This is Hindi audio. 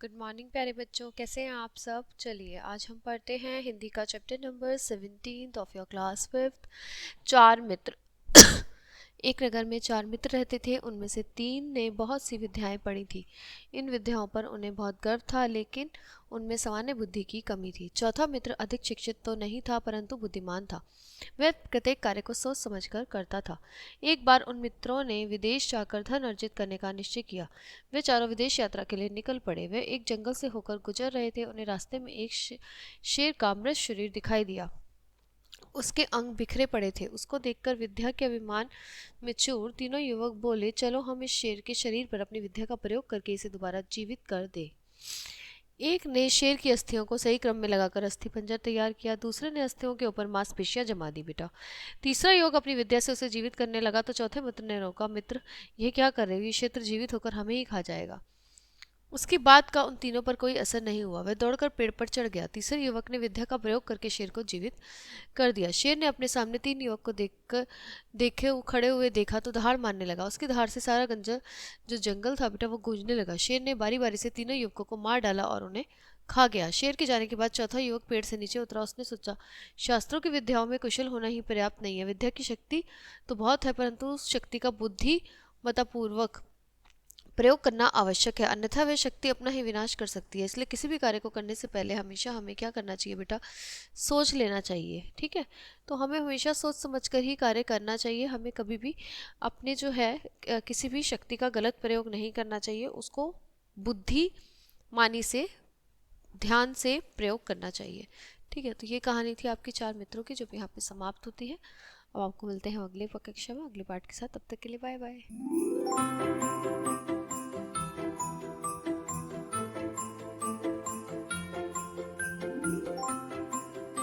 गुड मॉर्निंग प्यारे बच्चों, कैसे हैं आप सब। चलिए आज हम पढ़ते हैं हिंदी का chapter number 17 of your class 5। चार मित्र। एक नगर में चार मित्र रहते थे। उनमें से तीन ने बहुत सी विद्याएं पढ़ी थी। इन विद्याओं पर उन्हें बहुत गर्व था, लेकिन उनमें सामान्य बुद्धि की कमी थी। चौथा मित्र अधिक शिक्षित तो नहीं था, परंतु बुद्धिमान था। वह प्रत्येक कार्य को सोच समझकर करता था। एक बार उन मित्रों ने विदेश जाकर धन अर्जित करने का निश्चय किया। वे चारों विदेश यात्रा के लिए निकल पड़े। वे एक जंगल से होकर गुजर रहे थे। उन्हें रास्ते में एक शेर का मृत शरीर दिखाई दिया। उसके अंग बिखरे पड़े थे। उसको देखकर विद्या के अभिमान में चूर तीनों युवक बोले, चलो हम इस शेर के शरीर पर अपनी विद्या का प्रयोग करके इसे दोबारा जीवित कर दे। एक ने शेर की अस्थियों को सही क्रम में लगाकर अस्थि पंजर तैयार किया। दूसरे ने अस्थियों के ऊपर मांसपेशियां जमा दी। बेटा, तीसरा युवक अपनी विद्या से उसे जीवित करने लगा तो चौथे मित्र ने रोका, मित्र ये क्या कर रहे हो, ये क्षेत्र जीवित होकर हमें ही खा जाएगा। उसकी बात का उन तीनों पर कोई असर नहीं हुआ। वह दौड़कर पेड़ पर चढ़ गया। तीसरे युवक ने विद्या का प्रयोग करके शेर को जीवित कर दिया। शेर ने अपने सामने तीन युवक को देखे खड़े हुए देखा तो दहाड़ मारने लगा। उसकी दहाड़ से सारा गंजर जो जंगल था बेटा वो गूंजने लगा। शेर ने बारी बारी से तीनों युवकों को मार डाला और उन्हें खा गया। शेर के जाने के बाद चौथा युवक पेड़ से नीचे उतरा। उसने सोचा, शास्त्रों की विद्याओं में कुशल होना ही पर्याप्त नहीं है। विद्या की शक्ति तो बहुत है, परंतु उस शक्ति का बुद्धि मतापूर्वक प्रयोग करना आवश्यक है, अन्यथा वह शक्ति अपना ही विनाश कर सकती है। इसलिए किसी भी कार्य को करने से पहले हमेशा हमें क्या करना चाहिए बेटा, सोच लेना चाहिए। ठीक है, तो हमें हमेशा सोच समझकर ही कार्य करना चाहिए। हमें कभी भी अपने जो है किसी भी शक्ति का गलत प्रयोग नहीं करना चाहिए। उसको बुद्धि मानी से ध्यान से प्रयोग करना चाहिए। ठीक है, तो ये कहानी थी आपकी चार मित्रों की, जो यहाँ पे समाप्त होती है। अब आपको मिलते हैं अगले कक्षा में अगले पाठ के साथ। तब तक के लिए बाय बाय।